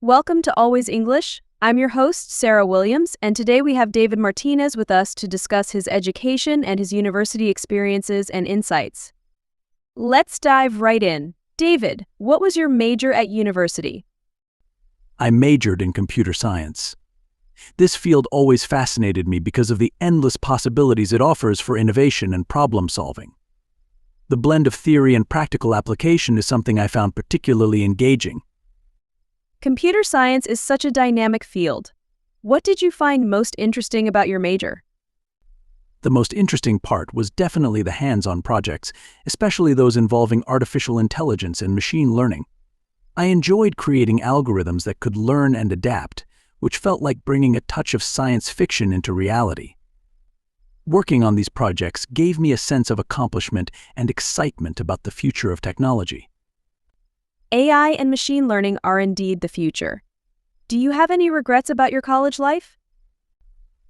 Welcome to Always English. I'm your host, Sarah Williams, and today we have David Martinez with us to discuss his education and his university experiences and insights. Let's dive right in. David, what was your major at university? I majored in computer science. This field always fascinated me because of the endless possibilities it offers for innovation and problem solving. The blend of theory and practical application is something I found particularly engaging. Computer science is such a dynamic field. What did you find most interesting about your major? The most interesting part was definitely the hands-on projects, especially those involving artificial intelligence and machine learning. I enjoyed creating algorithms that could learn and adapt, which felt like bringing a touch of science fiction into reality. Working on these projects gave me a sense of accomplishment and excitement about the future of technology. AI and machine learning are indeed the future. Do you have any regrets about your college life?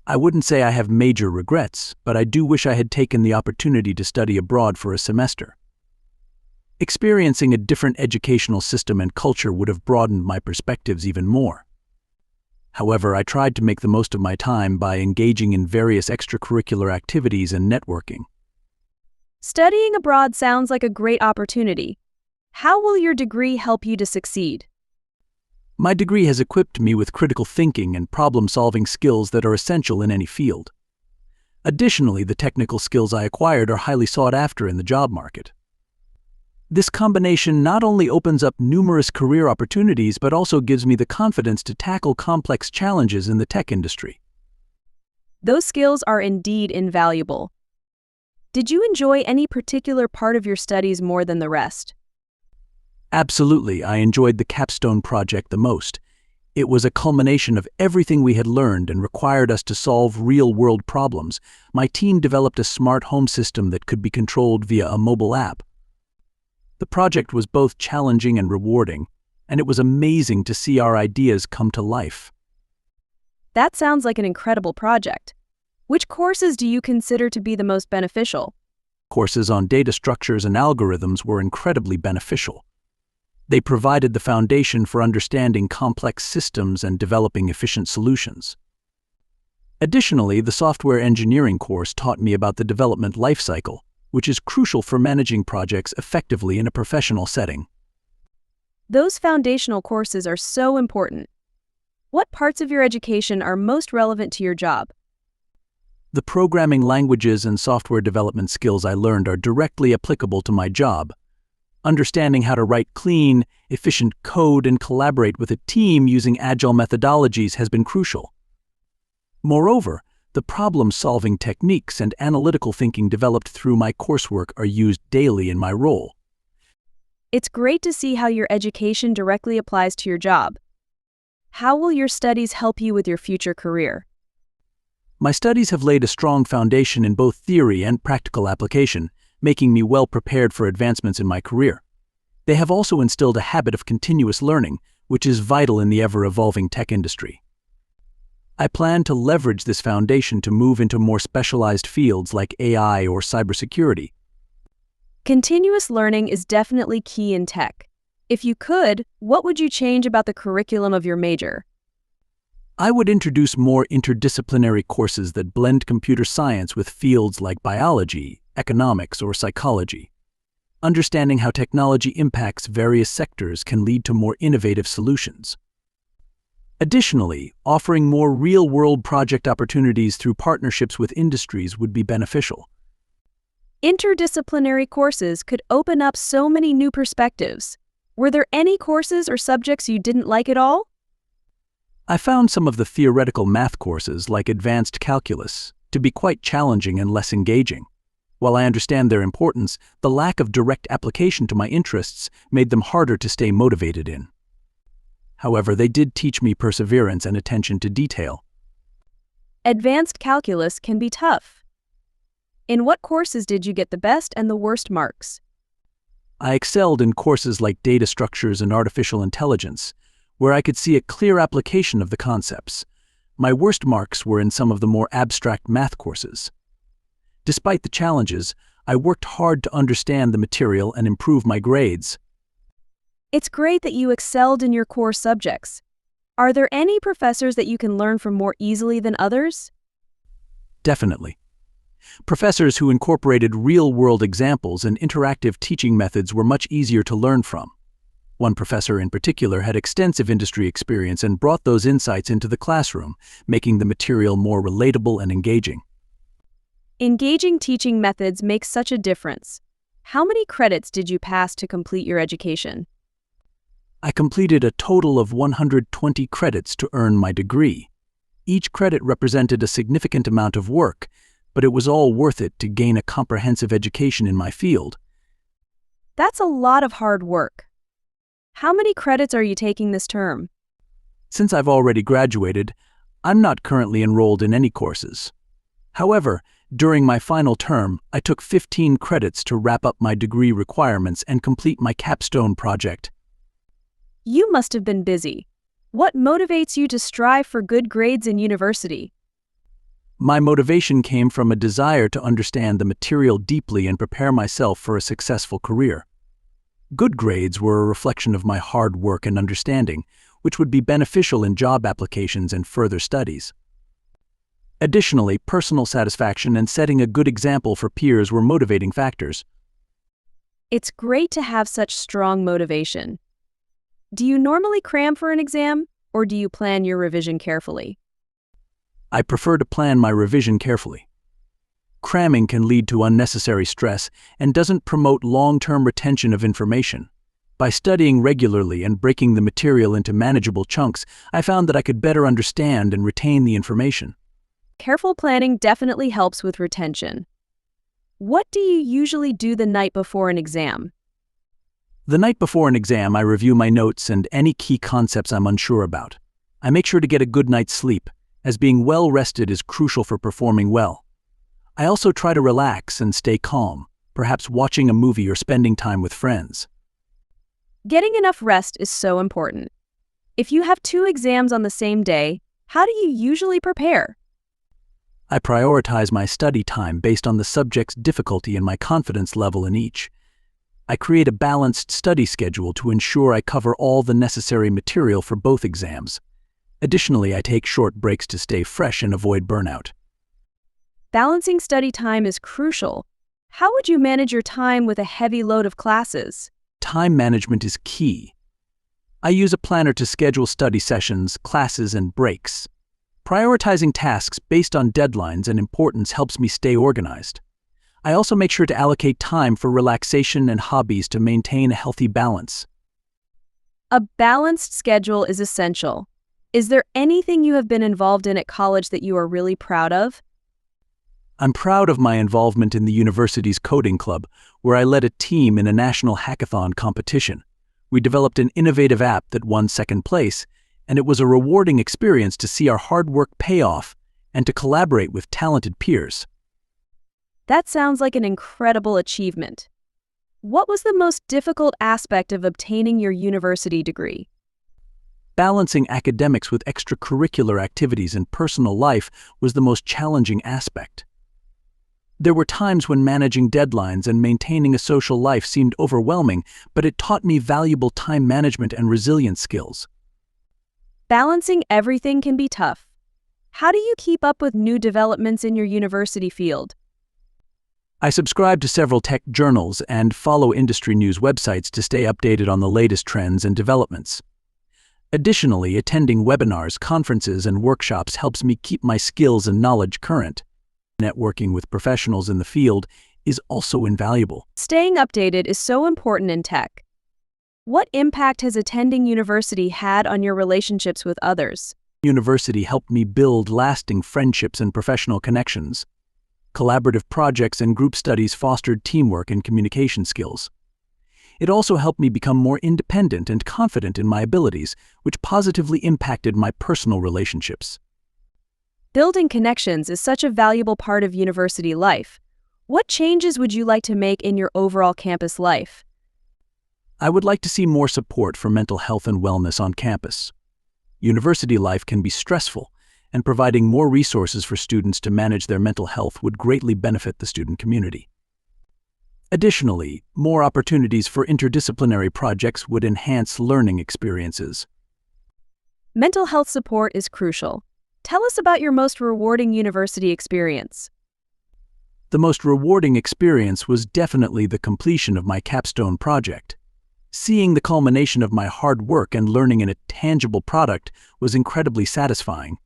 I wouldn't say I have major regrets, but I do wish I had taken the opportunity to study abroad for a semester. Experiencing a different educational system and culture would have broadened my perspectives even more. However, I tried to make the most of my time by engaging in various extracurricular activities and networking. Studying abroad sounds like a great opportunity. How will your degree help you to succeed? My degree has equipped me with critical thinking and problem-solving skills that are essential in any field. Additionally, the technical skills I acquired are highly sought after in the job market. This combination not only opens up numerous career opportunities but also gives me the confidence to tackle complex challenges in the tech industry. Those skills are indeed invaluable. Did you enjoy any particular part of your studies more than the rest? Absolutely, I enjoyed the capstone project the most. It was a culmination of everything we had learned and required us to solve real-world problems. My team developed a smart home system that could be controlled via a mobile app. The project was both challenging and rewarding, and it was amazing to see our ideas come to life. That sounds like an incredible project. Which courses do you consider to be the most beneficial? Courses on data structures and algorithms were incredibly beneficial. They provided the foundation for understanding complex systems and developing efficient solutions. Additionally, the software engineering course taught me about the development lifecycle, which is crucial for managing projects effectively in a professional setting. Those foundational courses are so important. What parts of your education are most relevant to your job? The programming languages and software development skills I learned are directly applicable to my job. Understanding how to write clean, efficient code and collaborate with a team using agile methodologies has been crucial. Moreover, the problem-solving techniques and analytical thinking developed through my coursework are used daily in my role. It's great to see how your education directly applies to your job. How will your studies help you with your future career? My studies have laid a strong foundation in both theory and practical application, making me well prepared for advancements in my career. They have also instilled a habit of continuous learning, which is vital in the ever-evolving tech industry. I plan to leverage this foundation to move into more specialized fields like AI or cybersecurity. Continuous learning is definitely key in tech. If you could, what would you change about the curriculum of your major? I would introduce more interdisciplinary courses that blend computer science with fields like biology, economics, or psychology. Understanding how technology impacts various sectors can lead to more innovative solutions. Additionally, offering more real-world project opportunities through partnerships with industries would be beneficial. Interdisciplinary courses could open up so many new perspectives. Were there any courses or subjects you didn't like at all? I found some of the theoretical math courses, like advanced calculus, to be quite challenging and less engaging. While I understand their importance, the lack of direct application to my interests made them harder to stay motivated in. However, they did teach me perseverance and attention to detail. Advanced calculus can be tough. In what courses did you get the best and the worst marks? I excelled in courses like data structures and artificial intelligence, where I could see a clear application of the concepts. My worst marks were in some of the more abstract math courses. Despite the challenges, I worked hard to understand the material and improve my grades. It's great that you excelled in your core subjects. Are there any professors that you can learn from more easily than others? Definitely. Professors who incorporated real-world examples and interactive teaching methods were much easier to learn from. One professor in particular had extensive industry experience and brought those insights into the classroom, making the material more relatable and engaging. Engaging teaching methods make such a difference. How many credits did you pass to complete your education? I completed a total of 120 credits to earn my degree. Each credit represented a significant amount of work, but it was all worth it to gain a comprehensive education in my field. That's a lot of hard work. How many credits are you taking this term? Since I've already graduated, I'm not currently enrolled in any courses. However, during my final term, I took 15 credits to wrap up my degree requirements and complete my capstone project. You must have been busy. What motivates you to strive for good grades in university? My motivation came from a desire to understand the material deeply and prepare myself for a successful career. Good grades were a reflection of my hard work and understanding, which would be beneficial in job applications and further studies. Additionally, personal satisfaction and setting a good example for peers were motivating factors. It's great to have such strong motivation. Do you normally cram for an exam, or do you plan your revision carefully? I prefer to plan my revision carefully. Cramming can lead to unnecessary stress and doesn't promote long-term retention of information. By studying regularly and breaking the material into manageable chunks, I found that I could better understand and retain the information. Careful planning definitely helps with retention. What do you usually do the night before an exam? The night before an exam, I review my notes and any key concepts I'm unsure about. I make sure to get a good night's sleep, as being well rested is crucial for performing well. I also try to relax and stay calm, perhaps watching a movie or spending time with friends. Getting enough rest is so important. If you have 2 exams on the same day, how do you usually prepare? I prioritize my study time based on the subject's difficulty and my confidence level in each. I create a balanced study schedule to ensure I cover all the necessary material for both exams. Additionally, I take short breaks to stay fresh and avoid burnout. Balancing study time is crucial. How would you manage your time with a heavy load of classes? Time management is key. I use a planner to schedule study sessions, classes, and breaks. Prioritizing tasks based on deadlines and importance helps me stay organized. I also make sure to allocate time for relaxation and hobbies to maintain a healthy balance. A balanced schedule is essential. Is there anything you have been involved in at college that you are really proud of? I'm proud of my involvement in the university's coding club, where I led a team in a national hackathon competition. We developed an innovative app that won second place, and it was a rewarding experience to see our hard work pay off and to collaborate with talented peers. That sounds like an incredible achievement. What was the most difficult aspect of obtaining your university degree? Balancing academics with extracurricular activities and personal life was the most challenging aspect. There were times when managing deadlines and maintaining a social life seemed overwhelming, but it taught me valuable time management and resilience skills. Balancing everything can be tough. How do you keep up with new developments in your university field? I subscribe to several tech journals and follow industry news websites to stay updated on the latest trends and developments. Additionally, attending webinars, conferences, and workshops helps me keep my skills and knowledge current. Networking with professionals in the field is also invaluable. Staying updated is so important in tech. What impact has attending university had on your relationships with others? University helped me build lasting friendships and professional connections. Collaborative projects and group studies fostered teamwork and communication skills. It also helped me become more independent and confident in my abilities, which positively impacted my personal relationships. Building connections is such a valuable part of university life. What changes would you like to make in your overall campus life? I would like to see more support for mental health and wellness on campus. University life can be stressful, and providing more resources for students to manage their mental health would greatly benefit the student community. Additionally, more opportunities for interdisciplinary projects would enhance learning experiences. Mental health support is crucial. Tell us about your most rewarding university experience. The most rewarding experience was definitely the completion of my capstone project. Seeing the culmination of my hard work and learning in a tangible product was incredibly satisfying.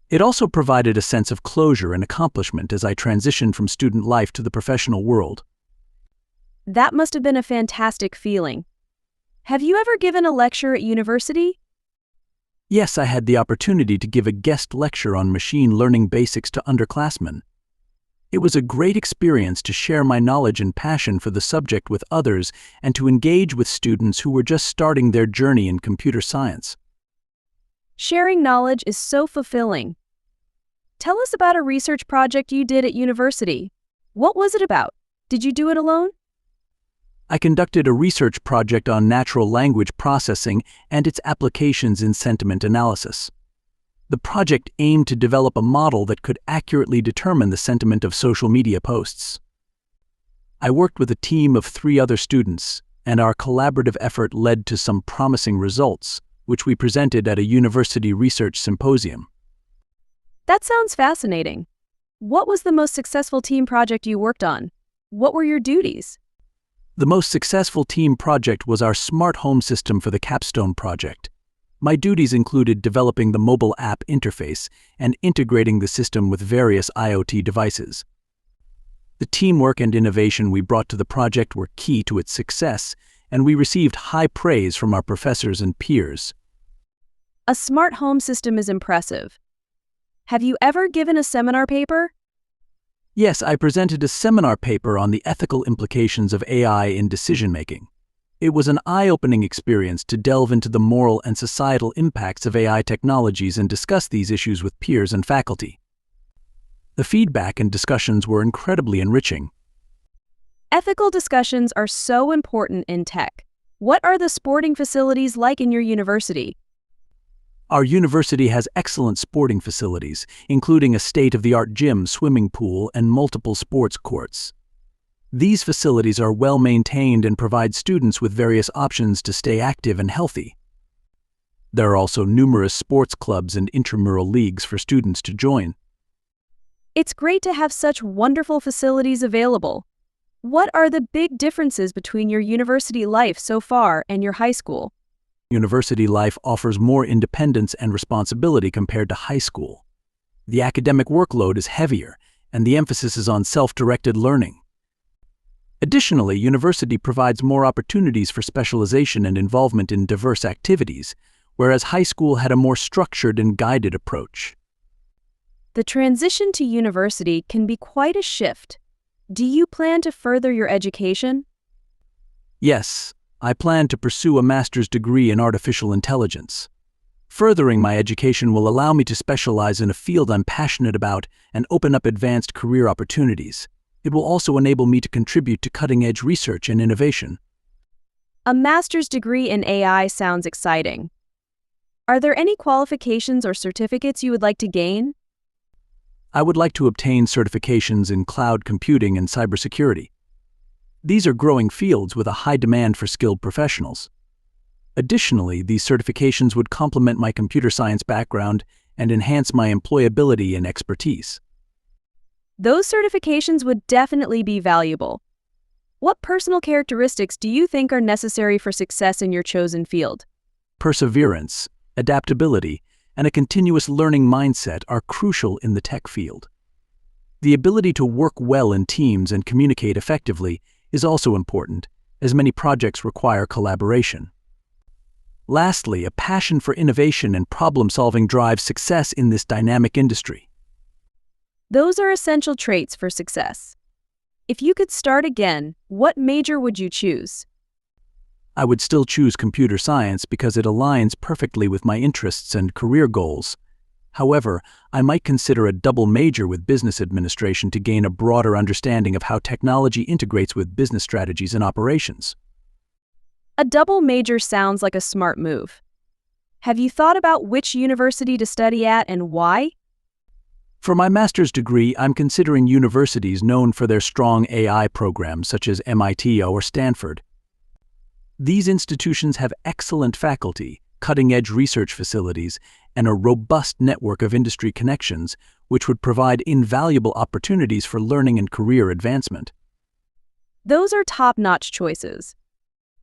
It also provided a sense of closure and accomplishment as I transitioned from student life to the professional world. That must have been a fantastic feeling. Have you ever given a lecture at university? Yes, I had the opportunity to give a guest lecture on machine learning basics to underclassmen. It was a great experience to share my knowledge and passion for the subject with others and to engage with students who were just starting their journey in computer science. Sharing knowledge is so fulfilling. Tell us about a research project you did at university. What was it about? Did you do it alone? I conducted a research project on natural language processing and its applications in sentiment analysis. The project aimed to develop a model that could accurately determine the sentiment of social media posts. I worked with a team of 3 other students, and our collaborative effort led to some promising results, which we presented at a university research symposium. That sounds fascinating. What was the most successful team project you worked on? What were your duties? The most successful team project was our smart home system for the capstone project. My duties included developing the mobile app interface and integrating the system with various IoT devices. The teamwork and innovation we brought to the project were key to its success, and we received high praise from our professors and peers. A smart home system is impressive. Have you ever given a seminar paper? Yes, I presented a seminar paper on the ethical implications of AI in decision-making. It was an eye-opening experience to delve into the moral and societal impacts of AI technologies and discuss these issues with peers and faculty. The feedback and discussions were incredibly enriching. Ethical discussions are so important in tech. What are the sporting facilities like in your university? Our university has excellent sporting facilities, including a state-of-the-art gym, swimming pool, and multiple sports courts. These facilities are well maintained and provide students with various options to stay active and healthy. There are also numerous sports clubs and intramural leagues for students to join. It's great to have such wonderful facilities available. What are the big differences between your university life so far and your high school? University life offers more independence and responsibility compared to high school. The academic workload is heavier, and the emphasis is on self-directed learning. Additionally, university provides more opportunities for specialization and involvement in diverse activities, whereas high school had a more structured and guided approach. The transition to university can be quite a shift. Do you plan to further your education? Yes, I plan to pursue a master's degree in artificial intelligence. Furthering my education will allow me to specialize in a field I'm passionate about and open up advanced career opportunities. It will also enable me to contribute to cutting-edge research and innovation. A master's degree in AI sounds exciting. Are there any qualifications or certificates you would like to gain? I would like to obtain certifications in cloud computing and cybersecurity. These are growing fields with a high demand for skilled professionals. Additionally, these certifications would complement my computer science background and enhance my employability and expertise. Those certifications would definitely be valuable. What personal characteristics do you think are necessary for success in your chosen field? Perseverance, adaptability, and a continuous learning mindset are crucial in the tech field. The ability to work well in teams and communicate effectively is also important, as many projects require collaboration. Lastly, a passion for innovation and problem-solving drives success in this dynamic industry. Those are essential traits for success. If you could start again, what major would you choose? I would still choose computer science because it aligns perfectly with my interests and career goals. However, I might consider a double major with business administration to gain a broader understanding of how technology integrates with business strategies and operations. A double major sounds like a smart move. Have you thought about which university to study at and why? For my master's degree, I'm considering universities known for their strong AI programs such as MIT or Stanford. These institutions have excellent faculty, cutting-edge research facilities, and a robust network of industry connections, which would provide invaluable opportunities for learning and career advancement. Those are top-notch choices.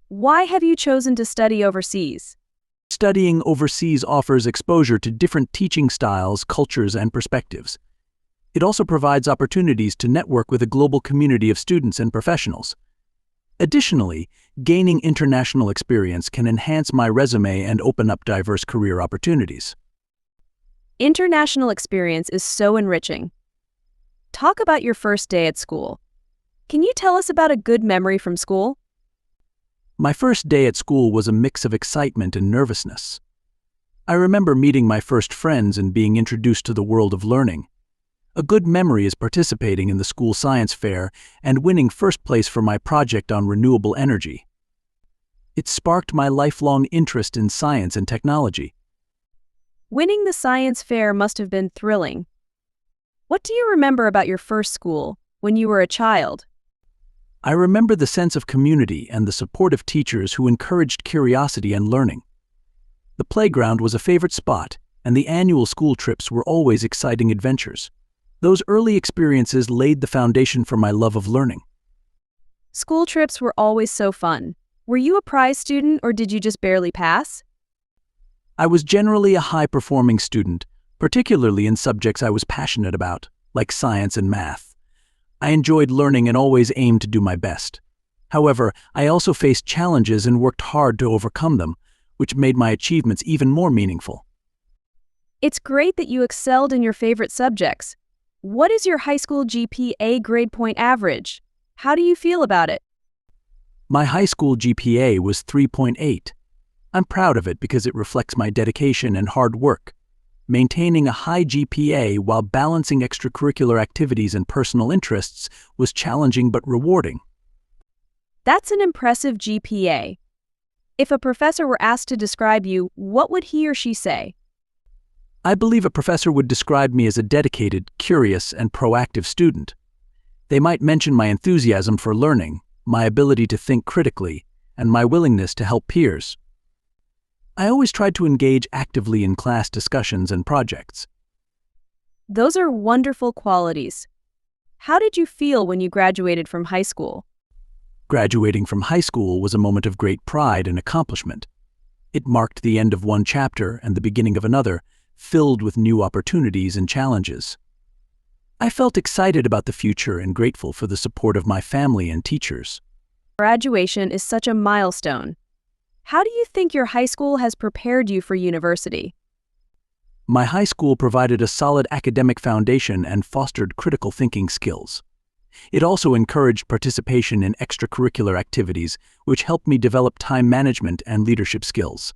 Why have you chosen to study overseas? Studying overseas offers exposure to different teaching styles, cultures, and perspectives. It also provides opportunities to network with a global community of students and professionals. Additionally, gaining international experience can enhance my resume and open up diverse career opportunities. International experience is so enriching. Talk about your first day at school. Can you tell us about a good memory from school? My first day at school was a mix of excitement and nervousness. I remember meeting my first friends and being introduced to the world of learning. A good memory is participating in the school science fair and winning first place for my project on renewable energy. It sparked my lifelong interest in science and technology. Winning the science fair must have been thrilling. What do you remember about your first school when you were a child? I remember the sense of community and the support of teachers who encouraged curiosity and learning. The playground was a favorite spot, and the annual school trips were always exciting adventures. Those early experiences laid the foundation for my love of learning. School trips were always so fun. Were you a prize student or did you just barely pass? I was generally a high-performing student, particularly in subjects I was passionate about, like science and math. I enjoyed learning and always aimed to do my best. However, I also faced challenges and worked hard to overcome them, which made my achievements even more meaningful. It's great that you excelled in your favorite subjects. What is your high school GPA grade point average? How do you feel about it? My high school GPA was 3.8. I'm proud of it because it reflects my dedication and hard work. Maintaining a high GPA while balancing extracurricular activities and personal interests was challenging but rewarding. That's an impressive GPA. If a professor were asked to describe you, what would he or she say? I believe a professor would describe me as a dedicated, curious, and proactive student. They might mention my enthusiasm for learning, my ability to think critically, and my willingness to help peers. I always tried to engage actively in class discussions and projects. Those are wonderful qualities. How did you feel when you graduated from high school? Graduating from high school was a moment of great pride and accomplishment. It marked the end of one chapter and the beginning of another, filled with new opportunities and challenges. I felt excited about the future and grateful for the support of my family and teachers. Graduation is such a milestone. How do you think your high school has prepared you for university? My high school provided a solid academic foundation and fostered critical thinking skills. It also encouraged participation in extracurricular activities, which helped me develop time management and leadership skills.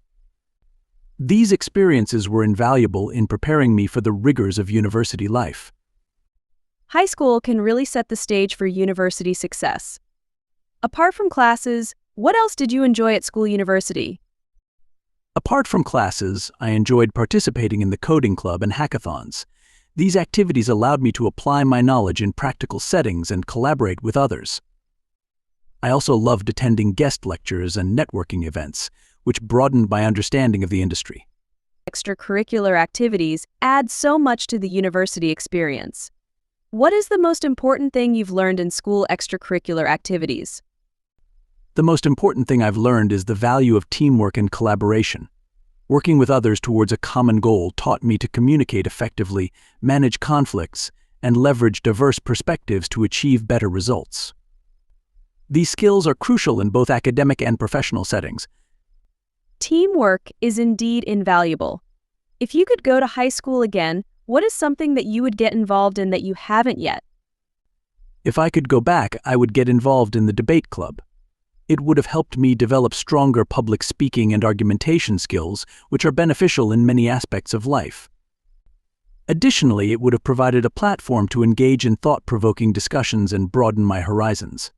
These experiences were invaluable in preparing me for the rigors of university life. High school can really set the stage for university success. Apart from classes, what else did you enjoy at school university? Apart from classes, I enjoyed participating in the coding club and hackathons. These activities allowed me to apply my knowledge in practical settings and collaborate with others. I also loved attending guest lectures and networking events, which broadened my understanding of the industry. Extracurricular activities add so much to the university experience. What is the most important thing you've learned in school extracurricular activities? The most important thing I've learned is the value of teamwork and collaboration. Working with others towards a common goal taught me to communicate effectively, manage conflicts, and leverage diverse perspectives to achieve better results. These skills are crucial in both academic and professional settings. Teamwork is indeed invaluable. If you could go to high school again, what is something that you would get involved in that you haven't yet? If I could go back, I would get involved in the debate club. It would have helped me develop stronger public speaking and argumentation skills, which are beneficial in many aspects of life. Additionally, it would have provided a platform to engage in thought-provoking discussions and broaden my horizons.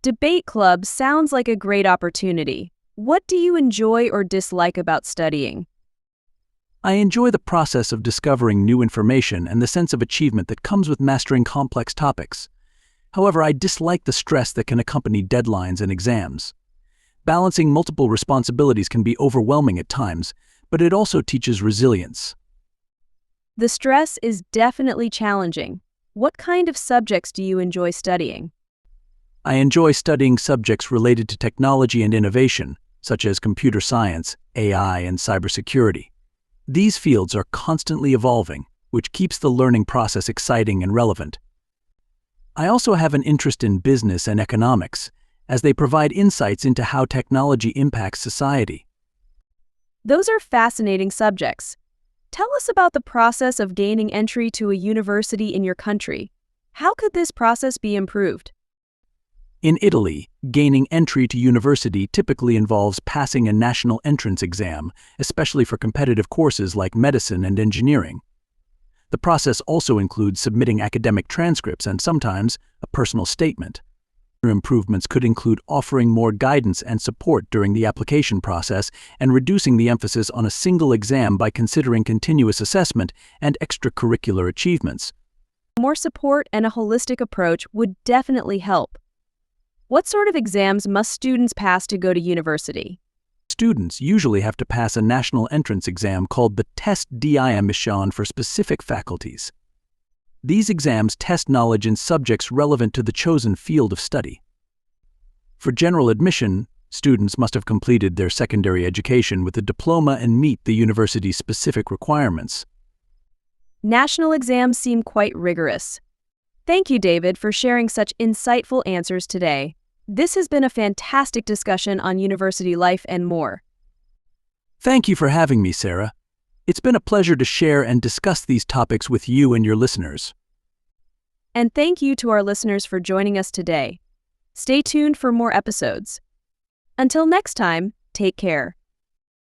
Debate club sounds like a great opportunity. What do you enjoy or dislike about studying? I enjoy the process of discovering new information and the sense of achievement that comes with mastering complex topics. However, I dislike the stress that can accompany deadlines and exams. Balancing multiple responsibilities can be overwhelming at times, but it also teaches resilience. The stress is definitely challenging. What kind of subjects do you enjoy studying? I enjoy studying subjects related to technology and innovation, such as computer science, AI, and cybersecurity. These fields are constantly evolving, which keeps the learning process exciting and relevant. I also have an interest in business and economics, as they provide insights into how technology impacts society. Those are fascinating subjects. Tell us about the process of gaining entry to a university in your country. How could this process be improved? In Italy, gaining entry to university typically involves passing a national entrance exam, especially for competitive courses like medicine and engineering. The process also includes submitting academic transcripts and sometimes a personal statement. Improvements could include offering more guidance and support during the application process and reducing the emphasis on a single exam by considering continuous assessment and extracurricular achievements. More support and a holistic approach would definitely help. What sort of exams must students pass to go to university? Students usually have to pass a national entrance exam called the Test di Ammissione for specific faculties. These exams test knowledge in subjects relevant to the chosen field of study. For general admission, students must have completed their secondary education with a diploma and meet the university's specific requirements. National exams seem quite rigorous. Thank you, David, for sharing such insightful answers today. This has been a fantastic discussion on university life and more. Thank you for having me, Sarah. It's been a pleasure to share and discuss these topics with you and your listeners. And thank you to our listeners for joining us today. Stay tuned for more episodes. Until next time, take care.